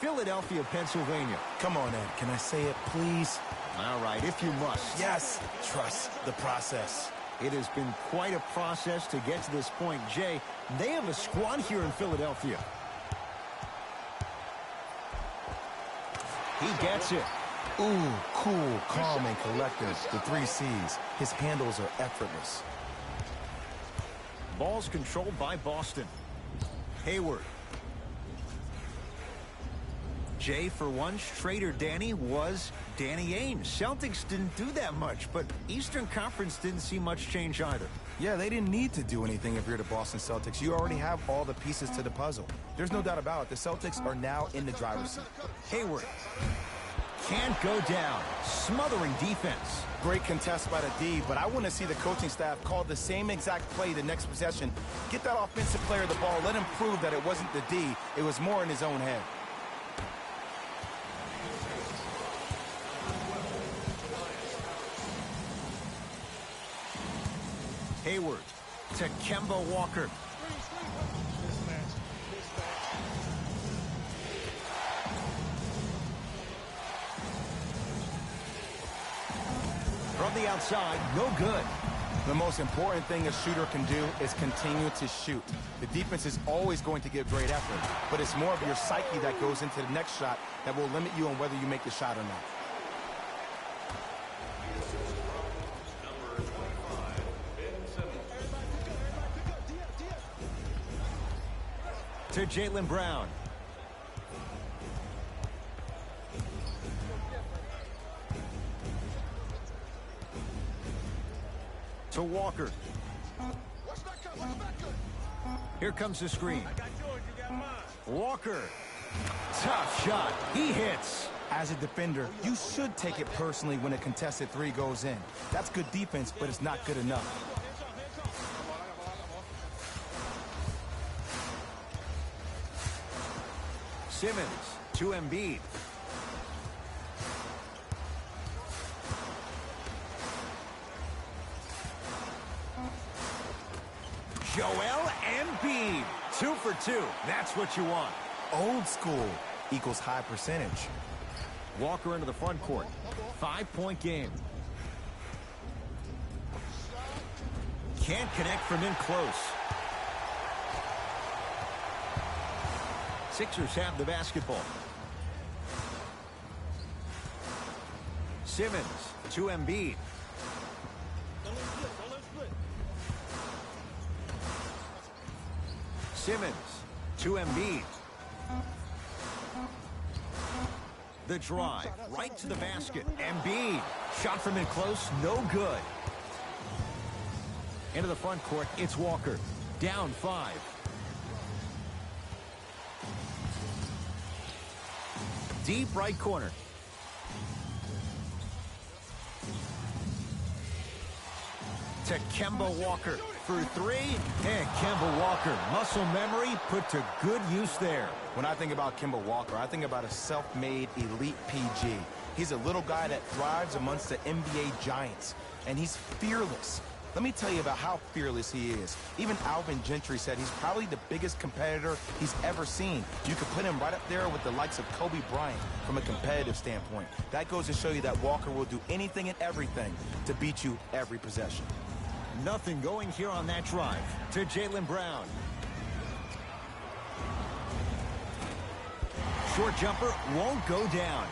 Philadelphia, Pennsylvania. Come on, Ed. Can I say it, please? All right, if you must. Yes. Trust the process. It has been quite a process to get to this point. Jay, they have a squad here in Philadelphia. He gets it. Ooh, cool, calm, and collected. The 3 C's. His handles are effortless. Ball's controlled by Boston. Hayward. Jay, for once, Trader Danny was Danny Ainge. Celtics didn't do that much, but Eastern Conference didn't see much change either. Yeah, they didn't need to do anything if you're the Boston Celtics. You already have all the pieces to the puzzle. There's no doubt about it. The Celtics are now in the driver's seat. Hayward. Can't go down. Smothering defense. Great contest by the D, but I want to see the coaching staff call the same exact play the next possession. Get that offensive player the ball. Let him prove that it wasn't the D. It was more in his own head. Hayward to Kemba Walker. From the outside, no good. The most important thing a shooter can do is continue to shoot. The defense is always going to give great effort, but it's more of your psyche that goes into the next shot that will limit you on whether you make the shot or not. To Jaylen Brown. To Walker. Here comes the screen. Walker. Tough shot. He hits. As a defender, you should take it personally when a contested 3 goes in. That's good defense, but it's not good enough. Simmons to Embiid. Joel Embiid. 2 for 2. That's what you want. Old school equals high percentage. Walker into the front court. 5-point game. Can't connect from in close. Sixers have the basketball. Simmons to Embiid. Simmons to Embiid. The drive right to the basket. Embiid. Shot from in close. No good. Into the front court. It's Walker. Down 5. Deep right corner. To Kemba Walker for 3. And Kemba Walker, muscle memory put to good use there. When I think about Kemba Walker, I think about a self-made elite PG. He's a little guy that thrives amongst the NBA giants, and he's fearless. Let me tell you about how fearless he is. Even Alvin Gentry said he's probably the biggest competitor he's ever seen. You could put him right up there with the likes of Kobe Bryant from a competitive standpoint. That goes to show you that Walker will do anything and everything to beat you every possession. Nothing going here on that drive. To Jaylen Brown. Short jumper won't go down.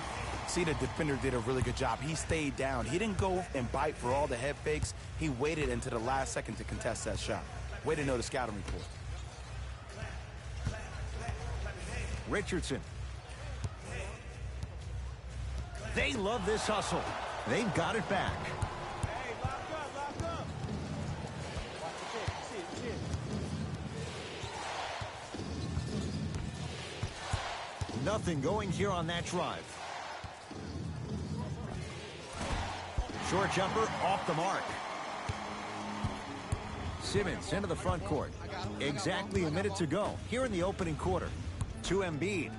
See, the defender did a really good job. He stayed down. He didn't go and bite for all the head fakes. He waited until the last second to contest that shot. Way to know the scouting report. Richardson. They love this hustle. They've got it back. Nothing going here on that drive. Short jumper off the mark. Simmons into the front court. Exactly a minute to go here in the opening quarter. To Embiid.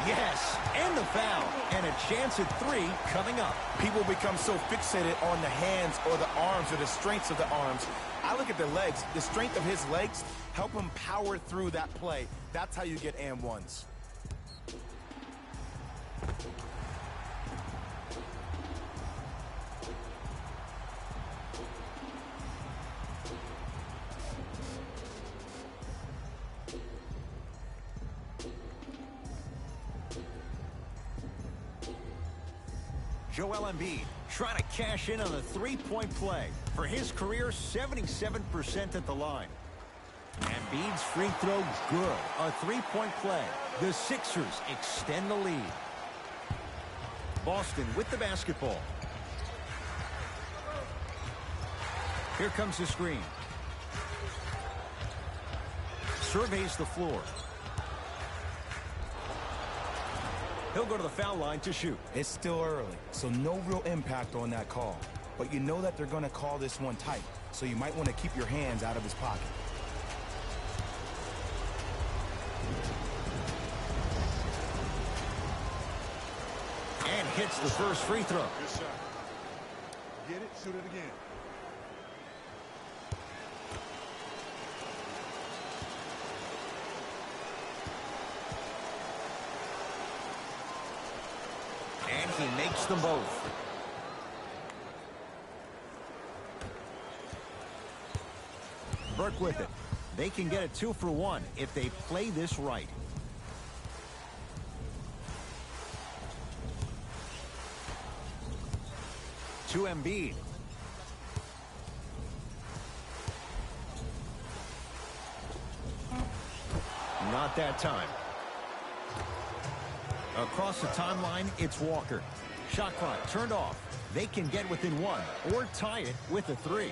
Yes, and the foul. And a chance at 3 coming up. People become so fixated on the hands or the arms or the strengths of the arms. I look at the legs. The strength of his legs Help him power through that play. That's how you get and ones. Joel Embiid trying to cash in on the three-point play. For his career, 77% at the line. Embiid's free throw good. A three-point play. The Sixers extend the lead. Boston with the basketball. Here comes the screen. Surveys the floor. He'll go to the foul line to shoot. It's still early, so no real impact on that call. But you know that they're going to call this one tight, so you might want to keep your hands out of his pocket. And hits the first free throw. Good shot. Get it, shoot it again. And he makes them both. Burke with it. They can get a 2 for 1 if they play this right. To Embiid. Not that time. Across the timeline, it's Walker. Shot clock turned off. They can get within 1 or tie it with a 3.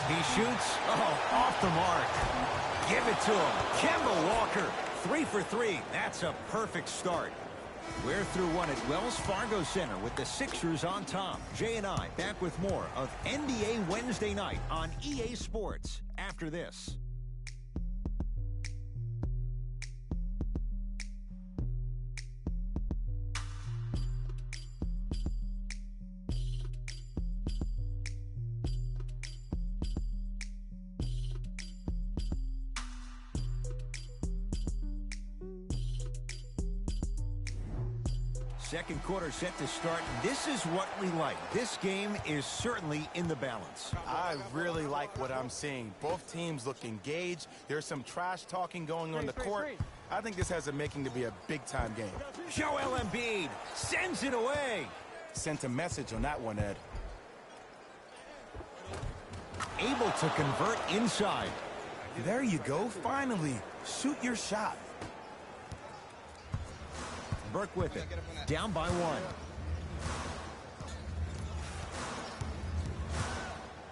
He shoots. Oh, off the mark. Give it to him. Kemba Walker. 3 for 3. That's a perfect start. We're through one at Wells Fargo Center with the Sixers on top. Jay and I back with more of NBA Wednesday night on EA Sports after this. Second quarter set to start. This is what we like. This game is certainly in the balance. I really like what I'm seeing. Both teams look engaged. There's some trash talking going on the court. I think this has a making to be a big-time game. Joel Embiid sends it away. Sent a message on that one, Ed. Able to convert inside. There you go. Finally. Shoot your shot. Burke with it. Down by 1.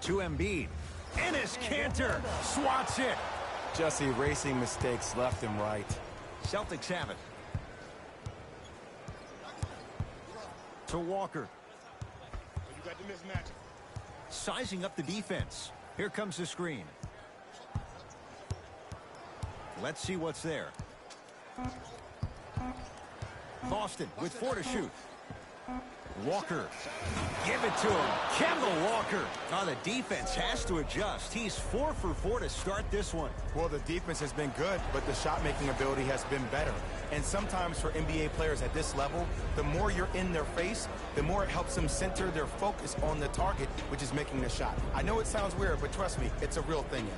To Embiid. Enes Kanter swats it. Just erasing mistakes left and right. Celtics have it. To Walker. You got the mismatch. Sizing up the defense. Here comes the screen. Let's see what's there. Boston with 4 to shoot. Walker. Give it to him. Kemba Walker. Oh, the defense has to adjust. He's 4 for 4 to start this one. Well, the defense has been good, but the shot-making ability has been better. And sometimes for NBA players at this level, the more you're in their face, the more it helps them center their focus on the target, which is making the shot. I know it sounds weird, but trust me, it's a real thing.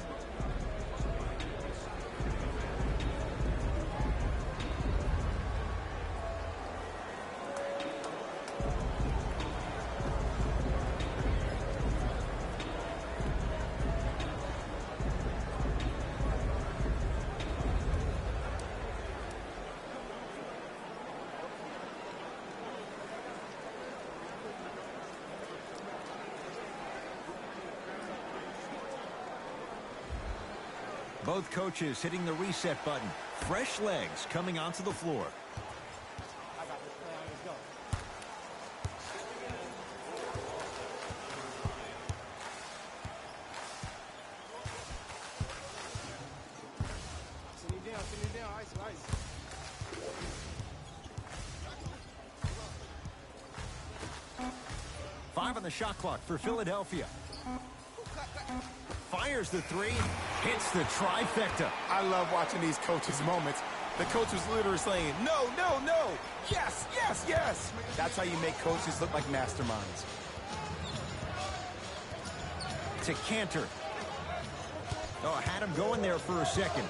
Both coaches hitting the reset button. Fresh legs coming onto the floor. Send it down, ice. 5 on the shot clock for Philadelphia. Fires the three, hits the trifecta. I love watching these coaches' moments. The coach was literally saying, no, no, no, yes, yes, yes. That's how you make coaches look like masterminds. To Cantor. Oh, had him going there for a second.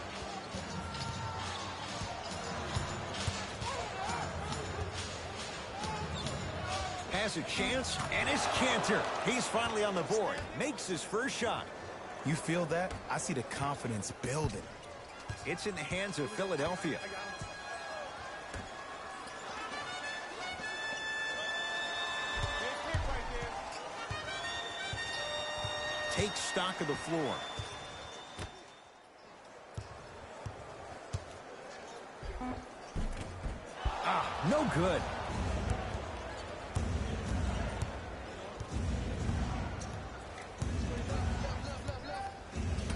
Has a chance, and it's Cantor. He's finally on the board. Makes his first shot. You feel that? I see the confidence building. It's in the hands of Philadelphia. Take stock of the floor. No good.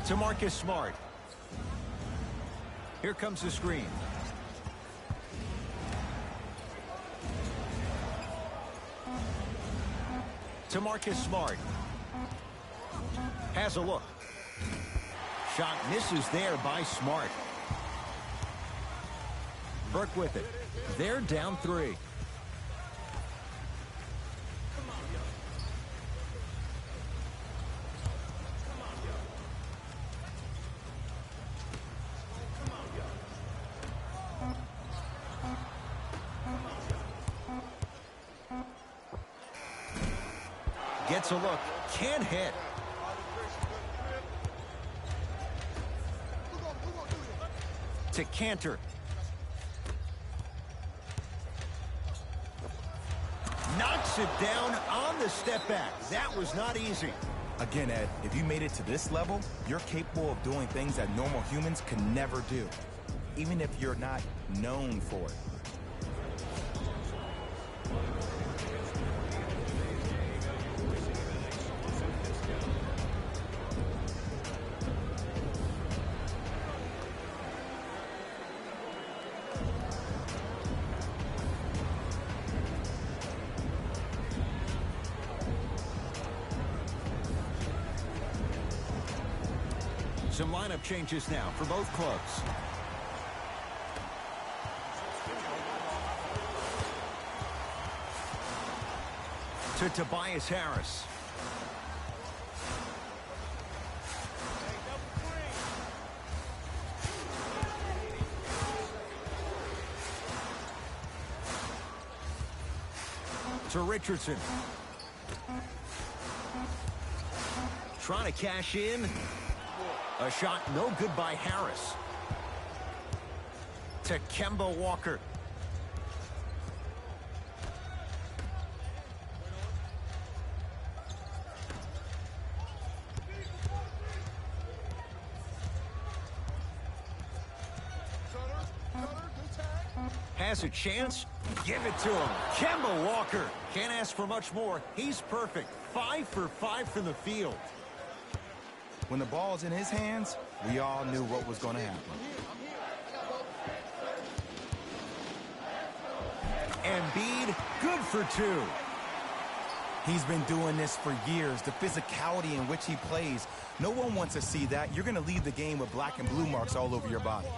To Marcus Smart. Here comes the screen. To Marcus Smart. Has a look. Shot misses there by Smart. Burke with it. They're down 3. Gets a look. Can't hit. To Cantor. Knocks it down on the step back. That was not easy. Again, Ed, if you made it to this level, you're capable of doing things that normal humans can never do, even if you're not known for it. Some lineup changes now for both clubs. To Tobias Harris. To Richardson. Trying to cash in. A shot no good by Harris. To Kemba Walker. Has a chance. Give it to him. Kemba Walker. Can't ask for much more. He's perfect. 5 for 5 from the field. When the ball's in his hands, we all knew what was going to happen. Embiid, good for 2. He's been doing this for years. The physicality in which he plays, no one wants to see that. You're going to leave the game with black and blue marks all over your body.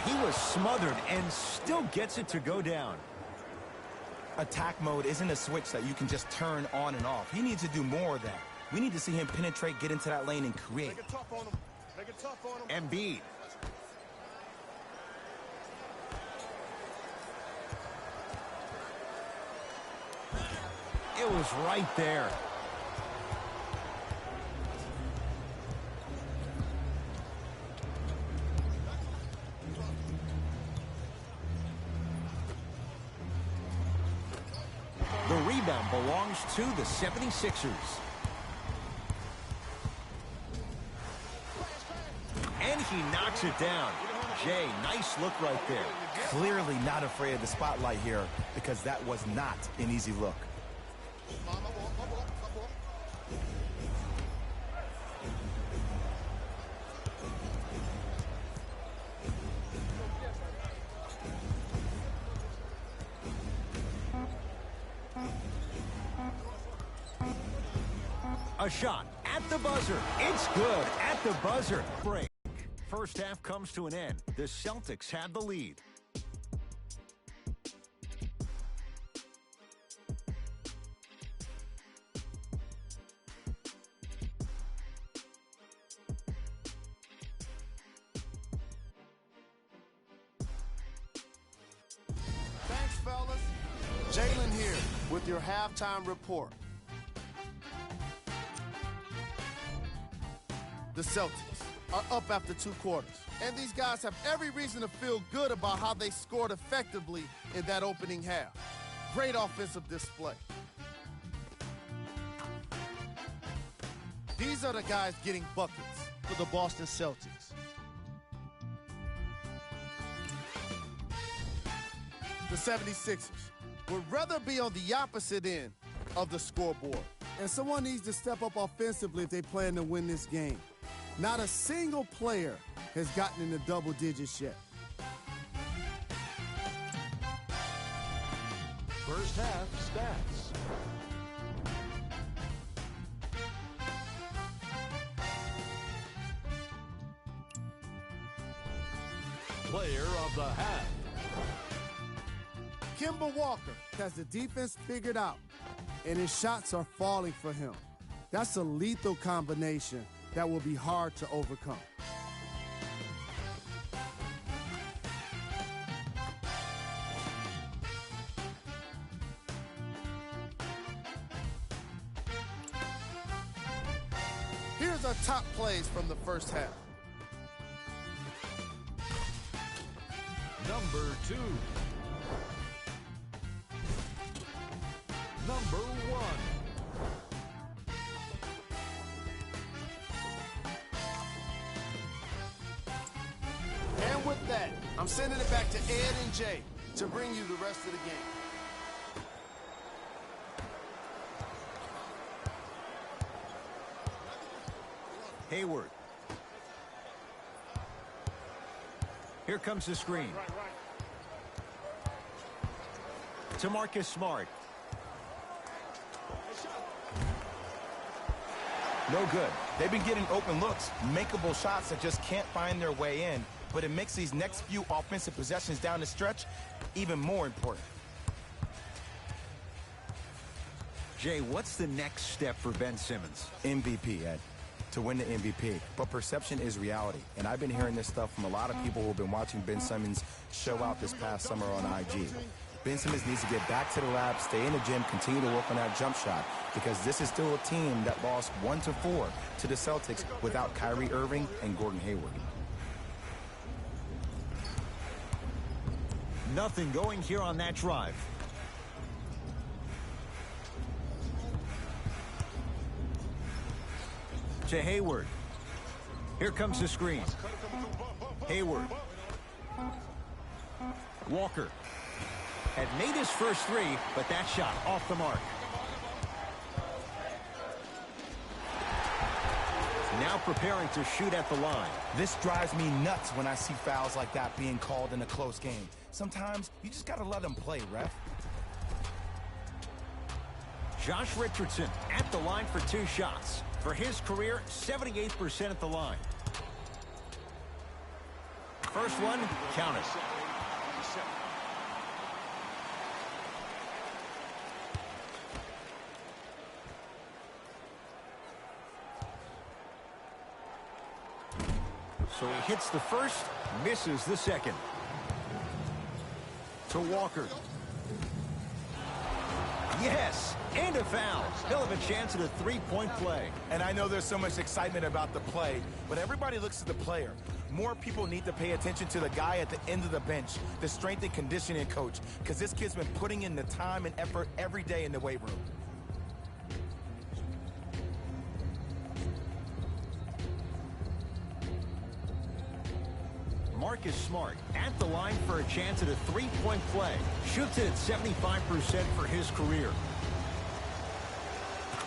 He was smothered and still gets it to go down. Attack mode isn't a switch that you can just turn on and off. He needs to do more of that. We need to see him penetrate, get into that lane, and create. Make it tough on him. Make it tough on him. Embiid. It was right there. The rebound belongs to the 76ers. And he knocks it down. Jay, nice look right there. Clearly not afraid of the spotlight here, because that was not an easy look. A shot at the buzzer. It's good at the buzzer. Break. First half comes to an end. The Celtics have the lead. Thanks, fellas. Jalen here with your halftime report. The Celtics are up after 2 quarters, and these guys have every reason to feel good about how they scored effectively in that opening half. Great offensive display. These are the guys getting buckets for the Boston Celtics. The 76ers would rather be on the opposite end of the scoreboard. And someone needs to step up offensively if they plan to win this game. Not a single player has gotten into double digits yet. First half stats. Player of the half. Kemba Walker has the defense figured out, and his shots are falling for him. That's a lethal combination that will be hard to overcome. Here's our top plays from the first half. Number 2. Number 1. And with that, I'm sending it back to Ed and Jay to bring you the rest of the game. Hayward. Here comes the screen. To Marcus Smart. No good. They've been getting open looks, makeable shots that just can't find their way in, but it makes these next few offensive possessions down the stretch even more important. Jay, what's the next step for Ben Simmons? MVP, Ed. To win the MVP. But perception is reality. And I've been hearing this stuff from a lot of people who have been watching Ben Simmons show out this past summer on IG. Ben Simmons needs to get back to the lab, stay in the gym, continue to work on that jump shot, because this is still a team that lost 1-4 to the Celtics without Kyrie Irving and Gordon Hayward. Nothing going here on that drive. To Hayward. Here comes the screen. Hayward. Walker had made his first 3, but that shot off the mark. Now preparing to shoot at the line. This drives me nuts when I see fouls like that being called in a close game. Sometimes you just got to let them play, ref. Josh Richardson at the line for 2 shots. For his career, 78% at the line. First one, counted. So he hits the first, misses the second. To Walker. Yes, and a foul. He'll have a chance at a 3-point play. And I know there's so much excitement about the play, but everybody looks at the player. More people need to pay attention to the guy at the end of the bench, the strength and conditioning coach, because this kid's been putting in the time and effort every day in the weight room. Marcus Smart at the line for a chance at a 3-point play. Shoots it at 75% for his career.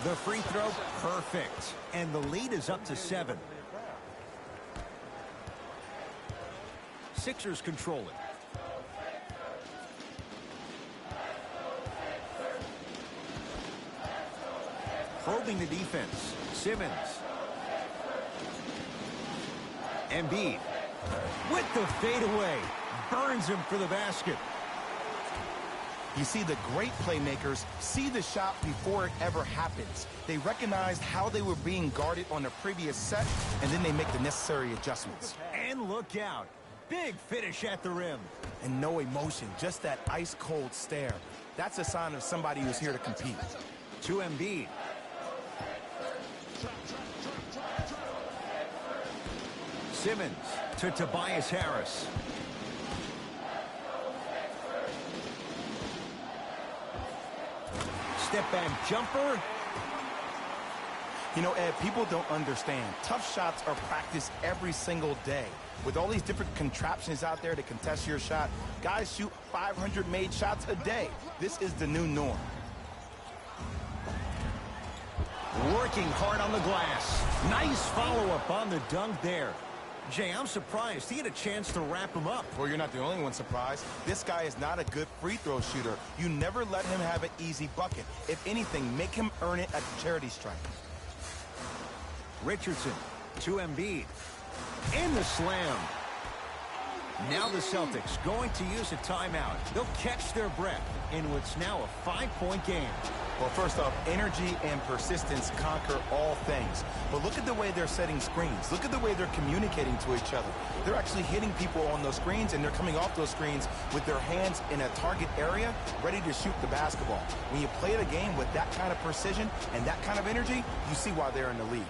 The free throw, perfect. And the lead is up to 7. Sixers control it. Probing the defense. Simmons. Embiid with the fadeaway. Burns him for the basket. You see, the great playmakers see the shot before it ever happens. They recognized how they were being guarded on the previous set, and then they make the necessary adjustments. And look out. Big finish at the rim. And no emotion, just that ice-cold stare. That's a sign of somebody who's here to compete. To Embiid. Simmons to Tobias Harris. Step back jumper. You know, Ed, people don't understand. Tough shots are practiced every single day. With all these different contraptions out there to contest your shot, guys shoot 500 made shots a day. This is the new norm. Working hard on the glass. Nice follow-up on the dunk there. Jay, I'm surprised he had a chance to wrap him up. Well, you're not the only one surprised. This guy is not a good free throw shooter. You never let him have an easy bucket. If anything, make him earn it at the charity stripe. Richardson to Embiid. In the slam. Now the Celtics going to use a timeout. They'll catch their breath in what's now a 5-point game. Well, first off, energy and persistence conquer all things. But look at the way they're setting screens. Look at the way they're communicating to each other. They're actually hitting people on those screens, and they're coming off those screens with their hands in a target area, ready to shoot the basketball. When you play the game with that kind of precision and that kind of energy, you see why they're in the lead.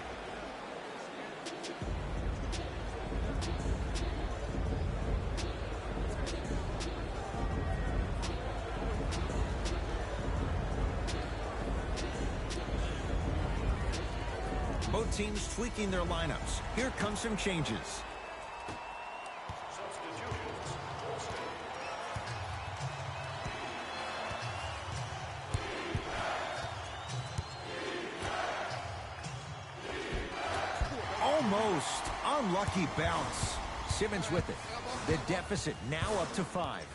Both teams tweaking their lineups. Here come some changes. Almost unlucky bounce. Simmons with it. The deficit now up to 5.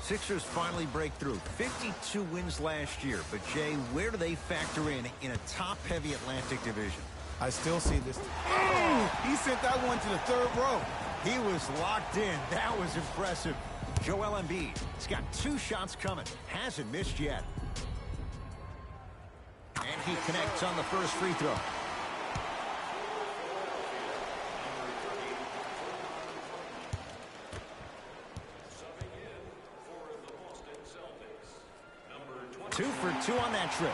Sixers finally break through. 52 wins last year. But, Jay, where do they factor in a top-heavy Atlantic division? I still see this. Oh, he sent that one to the third row. He was locked in. That was impressive. Joel Embiid. He's got 2 shots coming. Hasn't missed yet. And he connects on the first free throw. Two for 2 on that trip.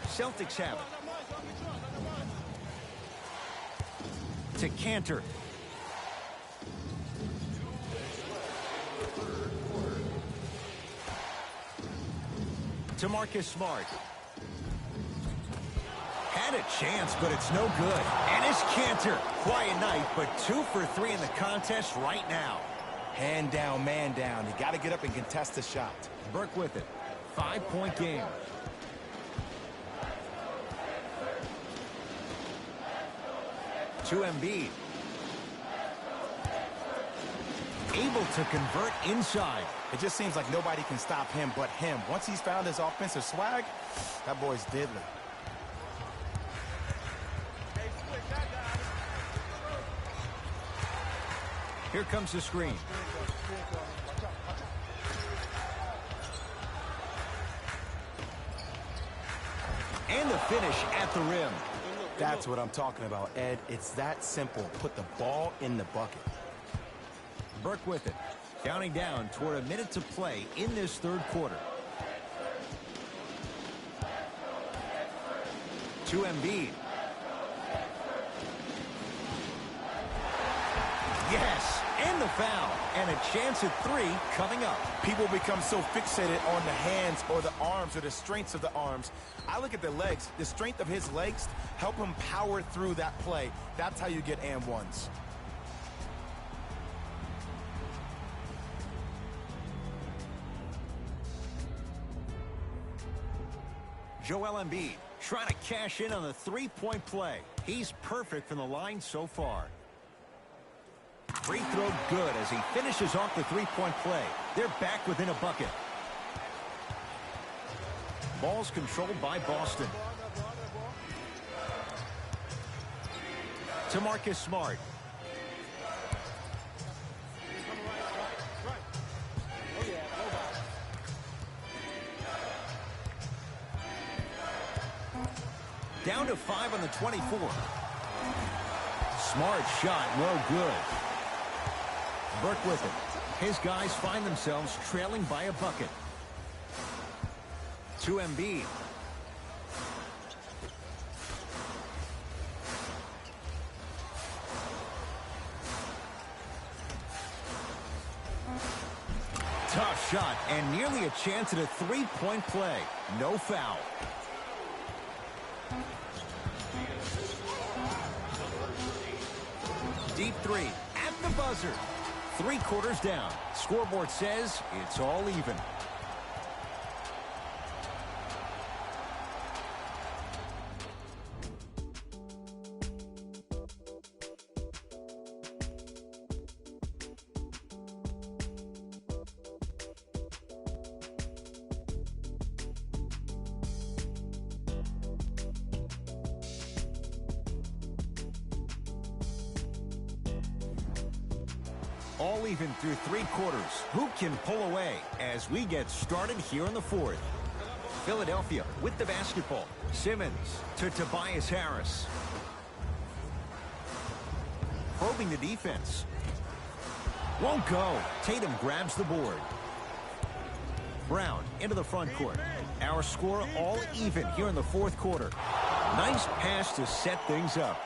Celtics have it. To Cantor. To Marcus Smart. Had a chance, but it's no good. And it's Cantor. Quiet night, but 2 for 3 in the contest right now. Hand down, man down. You got to get up and contest the shot. Burke with it. 5-point game. To Embiid. Able to convert inside. It just seems like nobody can stop him but him. Once he's found his offensive swag, that boy's deadly. Here comes the screen. And the finish at the rim. That's what I'm talking about, Ed. It's that simple. Put the ball in the bucket. Burke with it. Counting down toward a minute to play in this third quarter. To Embiid. Yes, and the foul. And a chance at 3 coming up. People become so fixated on the hands or the arms or the strengths of the arms. I look at the legs. The strength of his legs help him power through that play. That's how you get and ones. Joel Embiid trying to cash in on the 3-point play. He's perfect from the line so far. Free throw good as he finishes off the three-point play. They're back within a bucket. Ball's controlled by Boston. To Marcus Smart. Down to 5 on the 24. Smart shot, no good. Burke with it. His guys find themselves trailing by a bucket. To Embiid. Tough shot and nearly a chance at a three-point play. No foul. Deep three at the buzzer. 3 quarters down. Scoreboard says it's all even. All even through 3 quarters. Who can pull away as we get started here in the 4th? Philadelphia with the basketball. Simmons to Tobias Harris. Probing the defense. Won't go. Tatum grabs the board. Brown into the front court. Our score all even here in the 4th quarter. Nice pass to set things up.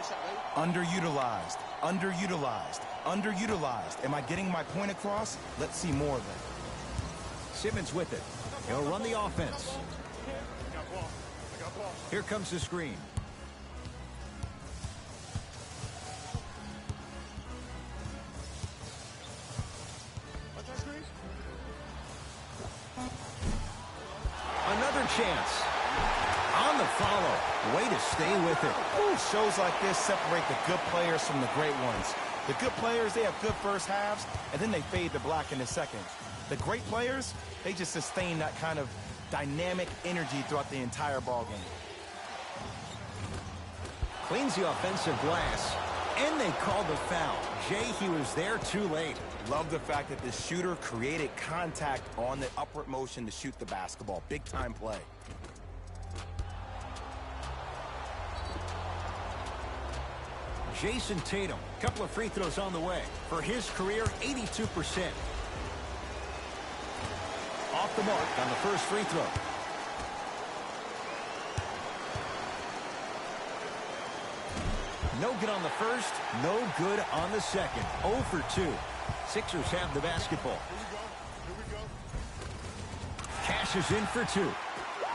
Underutilized, underutilized, underutilized. Am I getting my point across? Let's see more of it. Simmons with it. He'll run the offense. Here comes the screen. Another chance. On the follow. Way to stay with it. Ooh, shows like this separate the good players from the great ones. The good players, they have good first halves, and then they fade to black in the second. The great players, they just sustain that kind of dynamic energy throughout the entire ballgame. Cleans the offensive glass, and they called the foul. Jay, he was there too late. Love the fact that the shooter created contact on the upward motion to shoot the basketball. Big time play. Jason Tatum, couple of free throws on the way. For his career, 82%. Off the mark on the first free throw. No good on the first, no good on the second. 0 for 2. Sixers have the basketball. Cashes in for 2.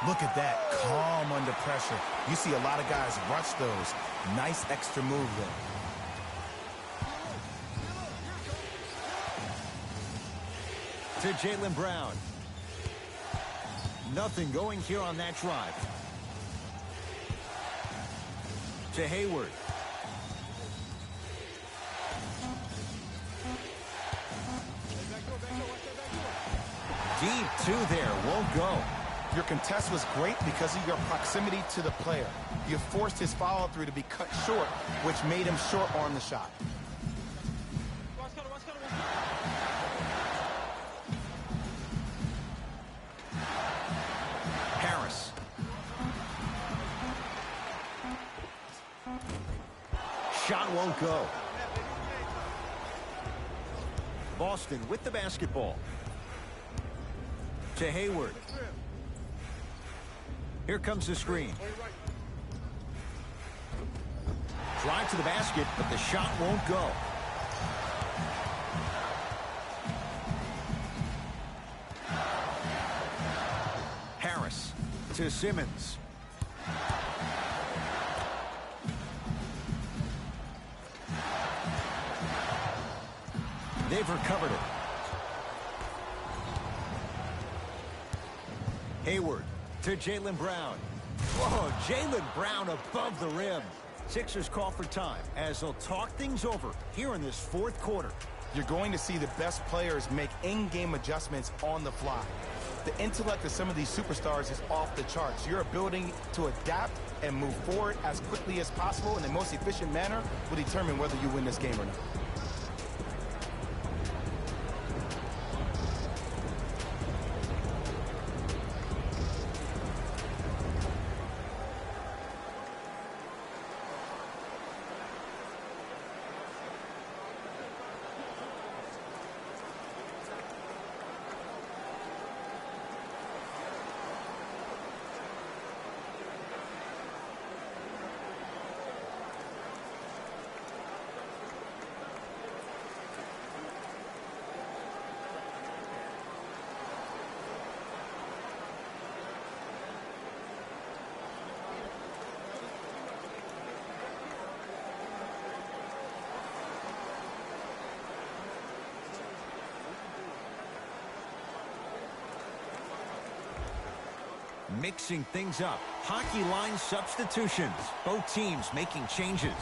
Look at that, calm under pressure. You see a lot of guys rush those. Nice extra move there. To Jaylen Brown. Nothing going here on that drive. To Hayward. Deep 2 there, won't go. Your contest was great because of your proximity to the player. You forced his follow-through to be cut short, which made him short-arm the shot. Harris. Shot won't go. Boston with the basketball. To Hayward. Here comes the screen. Drive to the basket, but the shot won't go. Harris to Simmons. They've recovered it. Hayward to Jaylen Brown. Whoa, Jaylen Brown above the rim. Sixers call for time as they'll talk things over here in this 4th quarter. You're going to see the best players make in-game adjustments on the fly. The intellect of some of these superstars is off the charts. Your ability to adapt and move forward as quickly as possible in the most efficient manner will determine whether you win this game or not. Mixing things up. Hockey line substitutions. Both teams making changes.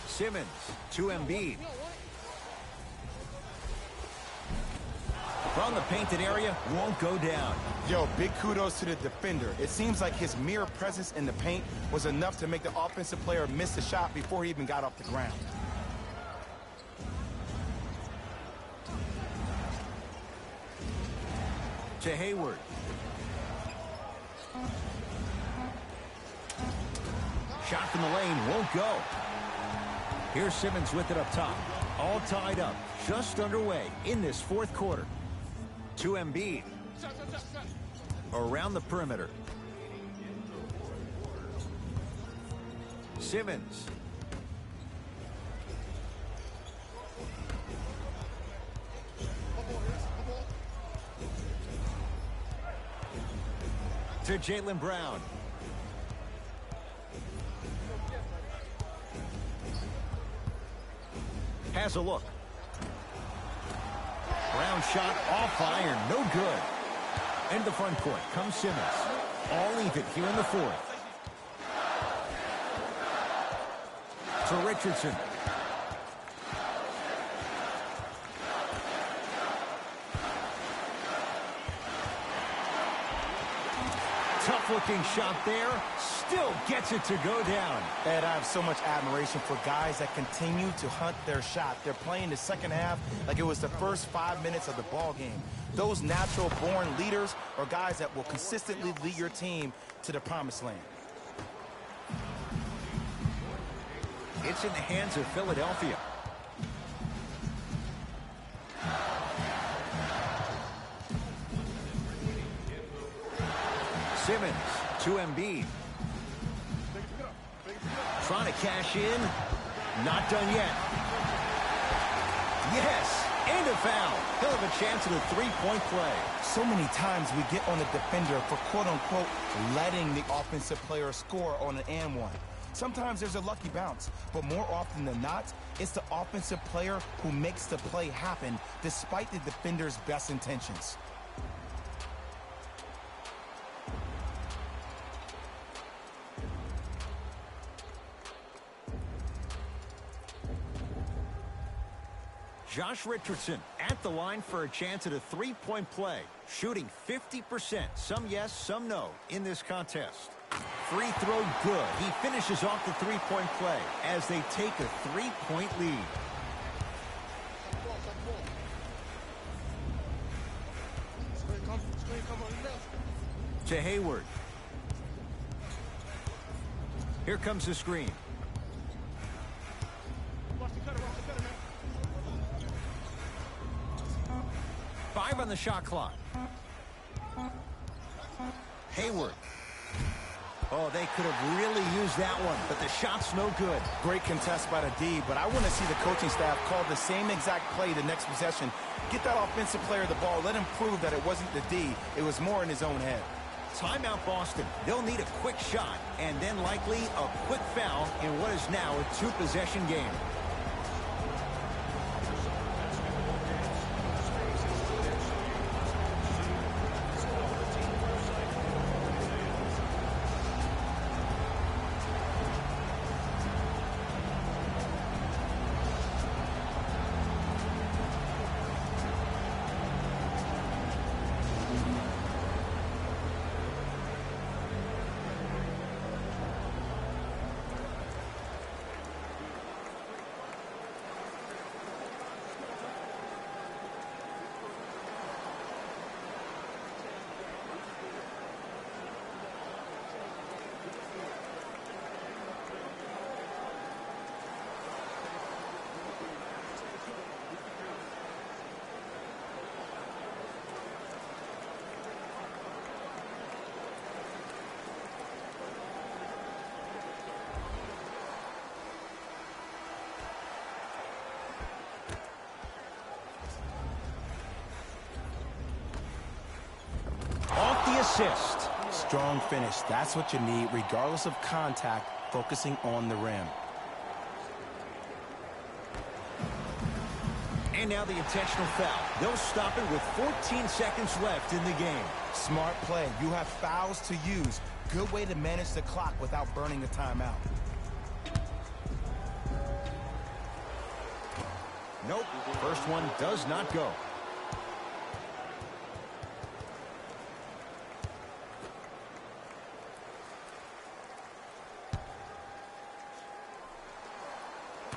Simmons to Embiid. From the painted area, won't go down. Yo, big kudos to the defender. It seems like his mere presence in the paint was enough to make the offensive player miss the shot before he even got off the ground. To Hayward. Shot from the lane won't go. Here's Simmons with it up top. All tied up, just underway in this fourth quarter. To Embiid. Around the perimeter. Simmons. To Jaylen Brown. Has a look. Brown shot off iron, no good. Into the front court comes Simmons. All even here in the fourth. To Richardson. Tough-looking shot there. Still gets it to go down. Ed, I have so much admiration for guys that continue to hunt their shot. They're playing the second half like it was the first 5 minutes of the ball game. Those natural-born leaders are guys that will consistently lead your team to the promised land. It's in the hands of Philadelphia. Simmons to Embiid. Trying to cash in. Not done yet. Yes, and a foul. He'll have a chance at a three-point play. So many times we get on the defender for quote-unquote letting the offensive player score on an and one. Sometimes there's a lucky bounce, but more often than not, it's the offensive player who makes the play happen despite the defender's best intentions. Josh Richardson at the line for a chance at a three-point play. Shooting 50%. Some yes, some no in this contest. Free throw good. He finishes off the three-point play as they take a three-point lead. To Hayward. Here comes the screen. Five on the shot clock. Hayward. Oh, they could have really used that one, but the shot's no good. Great contest by the D, but I want to see the coaching staff call the same exact play the next possession. Get that offensive player the ball. Let him prove that it wasn't the D. It was more in his own head. Timeout Boston. They'll need a quick shot and then likely a quick foul in what is now a two-possession game. assist. Strong finish. That's what you need, regardless of contact, focusing on the rim. And now the intentional foul. They'll stop it with 14 seconds left in the game. Smart play. You have fouls to use. Good way to manage the clock without burning a timeout. Nope. First one does not go.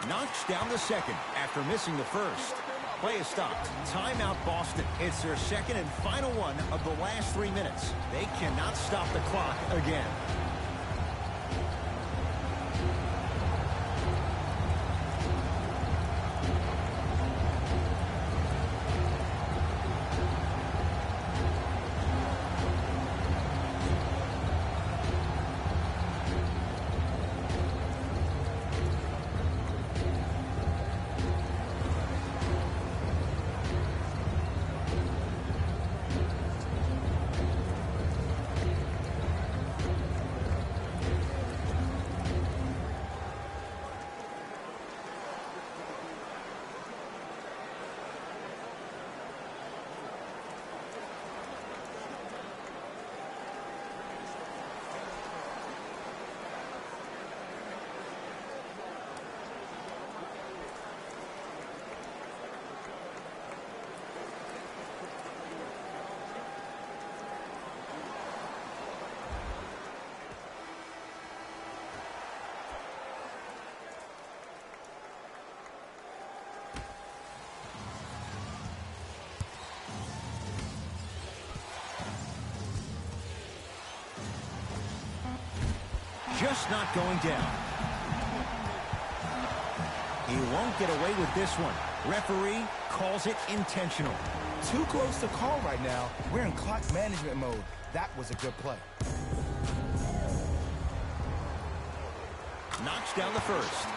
Knocks down the second after missing the first. Play is stopped. Timeout Boston. It's their second and final one of the last 3 minutes. They cannot stop the clock again. Just not going down. He won't get away with this one. Referee calls it intentional. Too close to call right now. We're in clock management mode. That was a good play. Knocks down the first.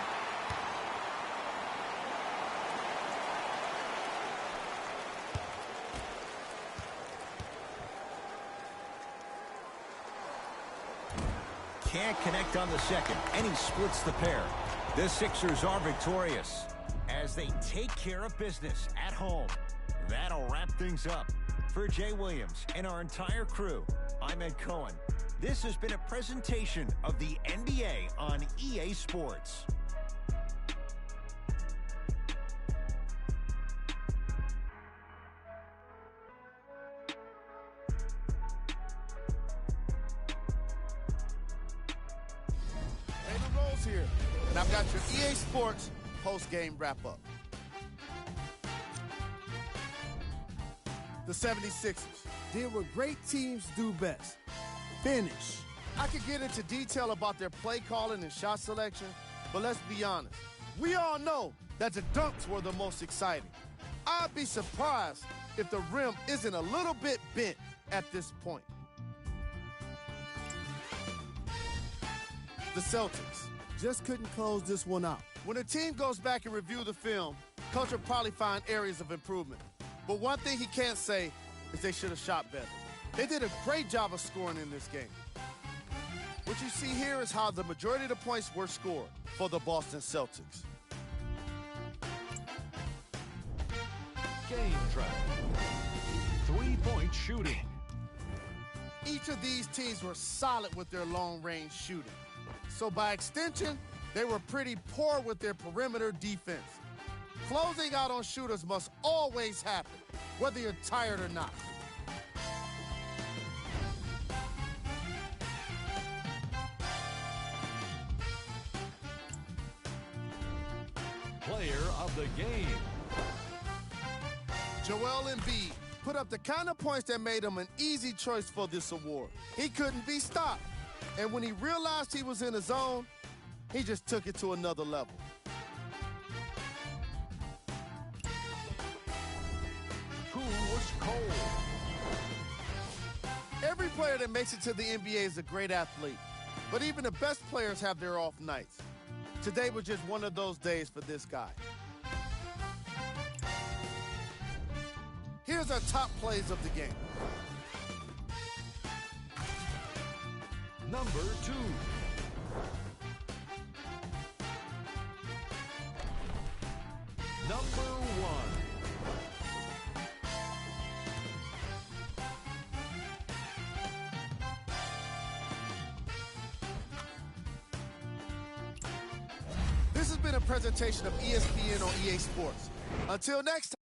Can't connect on the second, and he splits the pair. The Sixers are victorious as they take care of business at home. That'll wrap things up. For Jay Williams and our entire crew, I'm Ed Cohen. This has been a presentation of the NBA on EA Sports. Here, and I've got your EA Sports post-game wrap-up. The 76ers did what great teams do best: finish. I could get into detail about their play calling and shot selection, but let's be honest. We all know that the dunks were the most exciting. I'd be surprised if the rim isn't a little bit bent at this point. The Celtics just couldn't close this one out. When a team goes back and review the film, coach will probably find areas of improvement. But one thing he can't say is they should have shot better. They did a great job of scoring in this game. What you see here is how the majority of the points were scored for the Boston Celtics. Game track. 3-point shooting. Each of these teams were solid with their long-range shooting. So by extension, they were pretty poor with their perimeter defense. Closing out on shooters must always happen, whether you're tired or not. Player of the game. Joel Embiid put up the kind of points that made him an easy choice for this award. He couldn't be stopped. And when he realized he was in a zone, he just took it to another level. Who was cold? Every player that makes it to the NBA is a great athlete. But even the best players have their off nights. Today was just one of those days for this guy. Here's our top plays of the game. Number 2. Number 1. This has been a presentation of ESPN on EA Sports. Until next time.